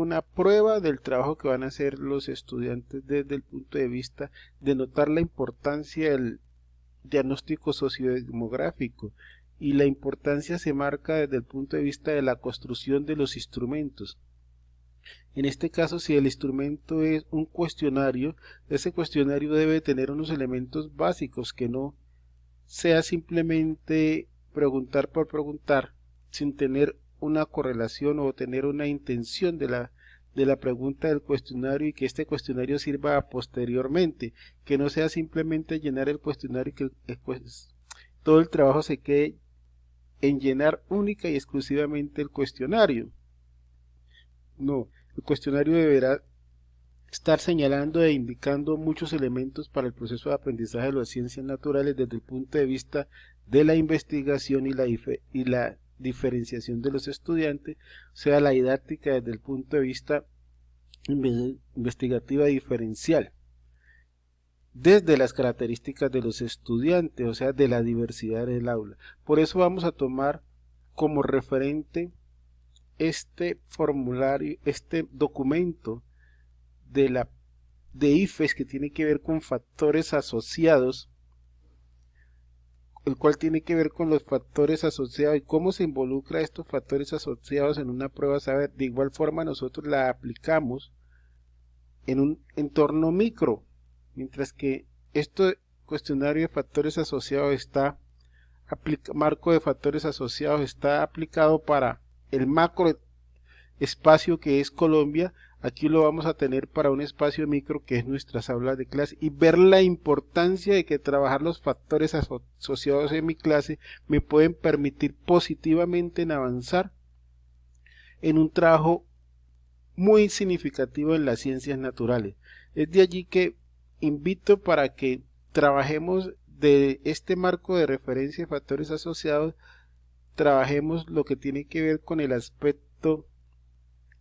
una prueba del trabajo que van a hacer los estudiantes desde el punto de vista de notar la importancia del diagnóstico sociodemográfico, y la importancia se marca desde el punto de vista de la construcción de los instrumentos. En este caso, si el instrumento es un cuestionario, ese cuestionario debe tener unos elementos básicos, que no sea simplemente preguntar por preguntar sin tener una correlación o tener una intención de la pregunta del cuestionario, y que este cuestionario sirva posteriormente, que no sea simplemente llenar el cuestionario y que todo el trabajo se quede en llenar única y exclusivamente el cuestionario. No, el cuestionario deberá estar señalando e indicando muchos elementos para el proceso de aprendizaje de las ciencias naturales desde el punto de vista de la investigación y la diferenciación de los estudiantes, o sea, la didáctica desde el punto de vista investigativa diferencial, desde las características de los estudiantes, o sea, de la diversidad del aula. Por eso vamos a tomar como referente este formulario, este documento de IFES, que tiene que ver con factores asociados, el cual tiene que ver con los factores asociados y cómo se involucra estos factores asociados en una prueba saber. De igual forma nosotros la aplicamos en un entorno micro, mientras que este cuestionario de factores asociados marco de factores asociados está aplicado para el macro espacio que es Colombia. Aquí lo vamos a tener para un espacio micro que es nuestras aulas de clase, y ver la importancia de que trabajar los factores asociados en mi clase me pueden permitir positivamente en avanzar en un trabajo muy significativo en las ciencias naturales. Es de allí que invito para que trabajemos de este marco de referencia de factores asociados, trabajemos lo que tiene que ver con el aspecto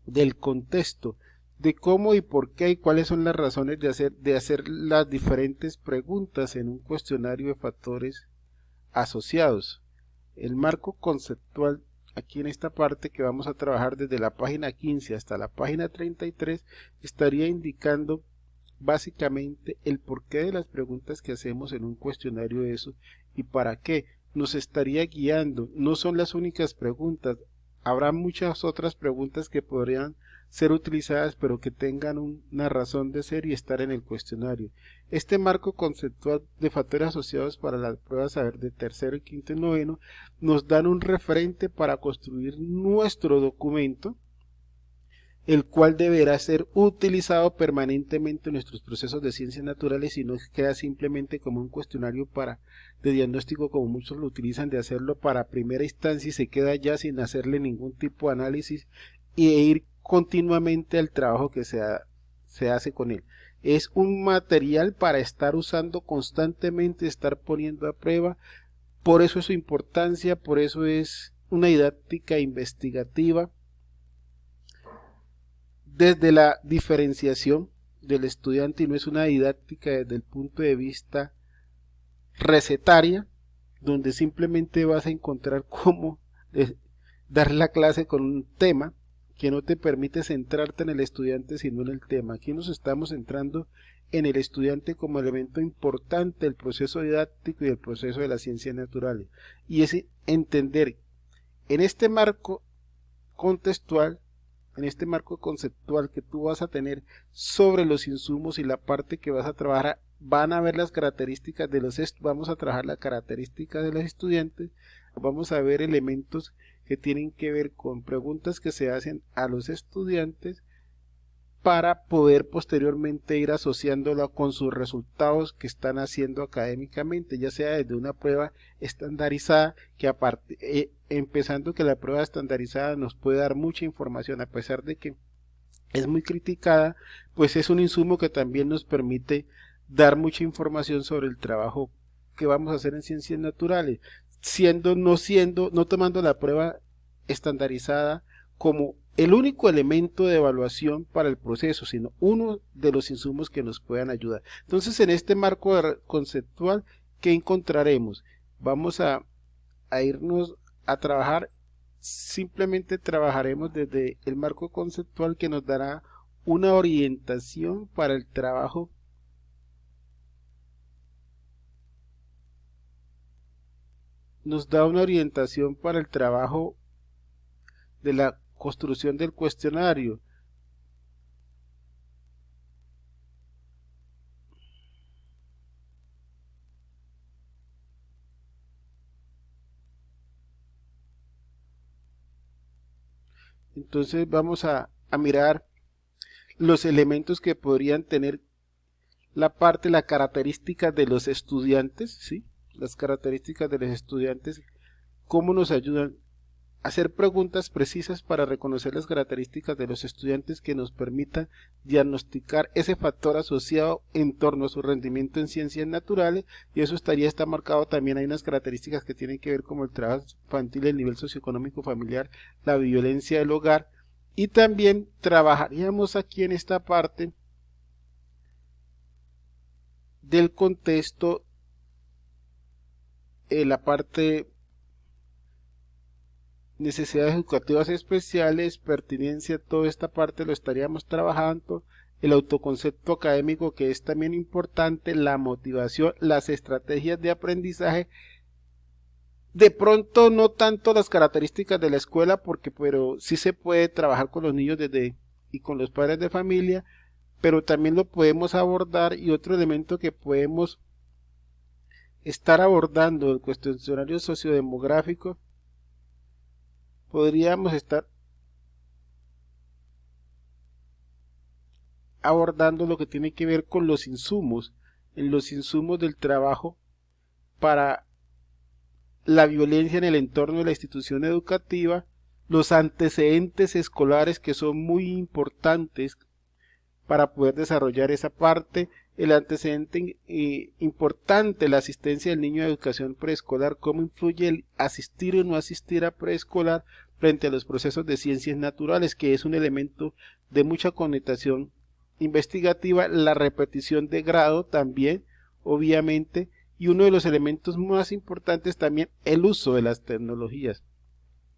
del contexto, de cómo y por qué y cuáles son las razones de hacer las diferentes preguntas en un cuestionario de factores asociados. El marco conceptual, aquí en esta parte que vamos a trabajar desde la página 15 hasta la página 33, estaría indicando básicamente el porqué de las preguntas que hacemos en un cuestionario de eso y para qué. Nos estaría guiando. No son las únicas preguntas, habrá muchas otras preguntas que podrían ser utilizadas, pero que tengan una razón de ser y estar en el cuestionario. Este marco conceptual de factores asociados para las pruebas saber de tercero, quinto y noveno nos dan un referente para construir nuestro documento, el cual deberá ser utilizado permanentemente en nuestros procesos de ciencias naturales, y no queda simplemente como un cuestionario de diagnóstico, como muchos lo utilizan, de hacerlo para primera instancia y se queda ya sin hacerle ningún tipo de análisis e ir continuamente al trabajo que se hace con él. Es un material para estar usando constantemente, estar poniendo a prueba. Por eso es su importancia, por eso es una didáctica investigativa desde la diferenciación del estudiante, y no es una didáctica desde el punto de vista recetaria, donde simplemente vas a encontrar cómo dar la clase con un tema que no te permite centrarte en el estudiante sino en el tema. Aquí nos estamos centrando en el estudiante como elemento importante del proceso didáctico y del proceso de las ciencias naturales, y es entender en este marco contextual, en este marco conceptual que tú vas a tener sobre los insumos y la parte que vas a trabajar, van a ver las características de vamos a trabajar las características de los estudiantes, vamos a ver elementos que tienen que ver con preguntas que se hacen a los estudiantes para poder posteriormente ir asociándolo con sus resultados que están haciendo académicamente, ya sea desde una prueba estandarizada, que aparte, empezando que la prueba estandarizada nos puede dar mucha información, a pesar de que es muy criticada, pues es un insumo que también nos permite dar mucha información sobre el trabajo que vamos a hacer en ciencias naturales, no tomando la prueba estandarizada como el único elemento de evaluación para el proceso, sino uno de los insumos que nos puedan ayudar. Entonces, en este marco conceptual, ¿qué encontraremos? Vamos a irnos a trabajar simplemente trabajaremos desde el marco conceptual que nos dará una orientación para el trabajo de la construcción del cuestionario. Entonces vamos a mirar los elementos que podrían tener la características de los estudiantes, ¿sí? Las características de los estudiantes, cómo nos ayudan a hacer preguntas precisas para reconocer las características de los estudiantes que nos permitan diagnosticar ese factor asociado en torno a su rendimiento en ciencias naturales, y eso está marcado también. Hay unas características que tienen que ver como el trabajo infantil, el nivel socioeconómico familiar, la violencia del hogar, y también trabajaríamos aquí en esta parte del contexto, la parte necesidades educativas especiales, pertinencia, toda esta parte lo estaríamos trabajando, el autoconcepto académico, que es también importante, la motivación, las estrategias de aprendizaje, de pronto no tanto las características de la escuela, pero sí se puede trabajar con los niños y con los padres de familia, pero también lo podemos abordar. Y otro elemento que podemos estar abordando, el cuestionario sociodemográfico, podríamos estar abordando lo que tiene que ver con los insumos, en los insumos del trabajo para la violencia en el entorno de la institución educativa, los antecedentes escolares, que son muy importantes para poder desarrollar esa parte, el antecedente importante, la asistencia del niño a educación preescolar, cómo influye el asistir o no asistir a preescolar frente a los procesos de ciencias naturales, que es un elemento de mucha connotación investigativa, la repetición de grado también, obviamente, y uno de los elementos más importantes también, el uso de las tecnologías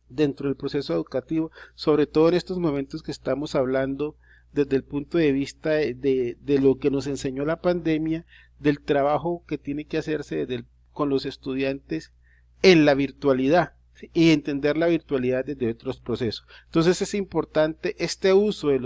dentro del proceso educativo, sobre todo en estos momentos que estamos hablando desde el punto de vista de lo que nos enseñó la pandemia, del trabajo que tiene que hacerse con los estudiantes en la virtualidad, ¿sí? Y entender la virtualidad desde otros procesos. Entonces es importante este uso de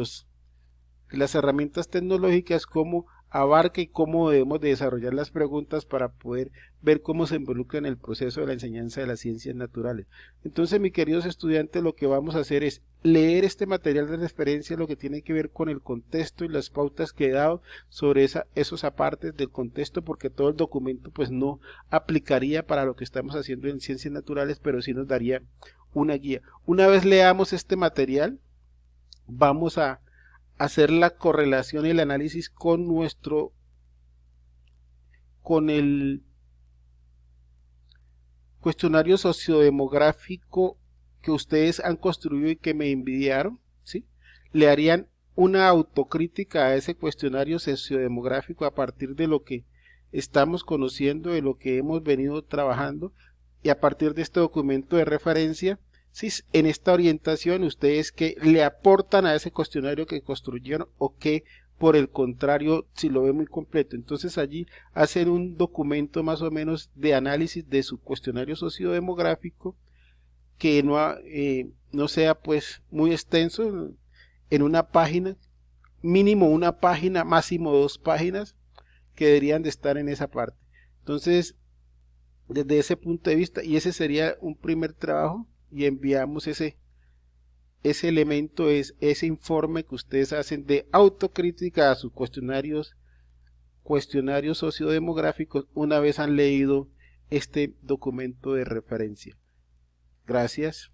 las herramientas tecnológicas, cómo abarca y cómo debemos de desarrollar las preguntas para poder ver cómo se involucra en el proceso de la enseñanza de las ciencias naturales. Entonces, mis queridos estudiantes, lo que vamos a hacer es leer este material de referencia, lo que tiene que ver con el contexto y las pautas que he dado sobre esos apartes del contexto, porque todo el documento pues no aplicaría para lo que estamos haciendo en ciencias naturales, pero sí nos daría una guía. Una vez leamos este material, vamos a hacer la correlación y el análisis con el cuestionario sociodemográfico que ustedes han construido y que me enviaron, ¿sí? Le harían una autocrítica a ese cuestionario sociodemográfico a partir de lo que estamos conociendo, de lo que hemos venido trabajando, y a partir de este documento de referencia, ¿sí? En esta orientación, ustedes que le aportan a ese cuestionario que construyeron, o que por el contrario, si lo ven muy completo, entonces allí hacen un documento más o menos de análisis de su cuestionario sociodemográfico, que no sea pues muy extenso, en una página, mínimo una página, máximo 2 páginas, que deberían de estar en esa parte. Entonces, desde ese punto de vista, y ese sería un primer trabajo, y enviamos ese elemento, es ese informe que ustedes hacen de autocrítica a sus cuestionarios sociodemográficos una vez han leído este documento de referencia. Gracias.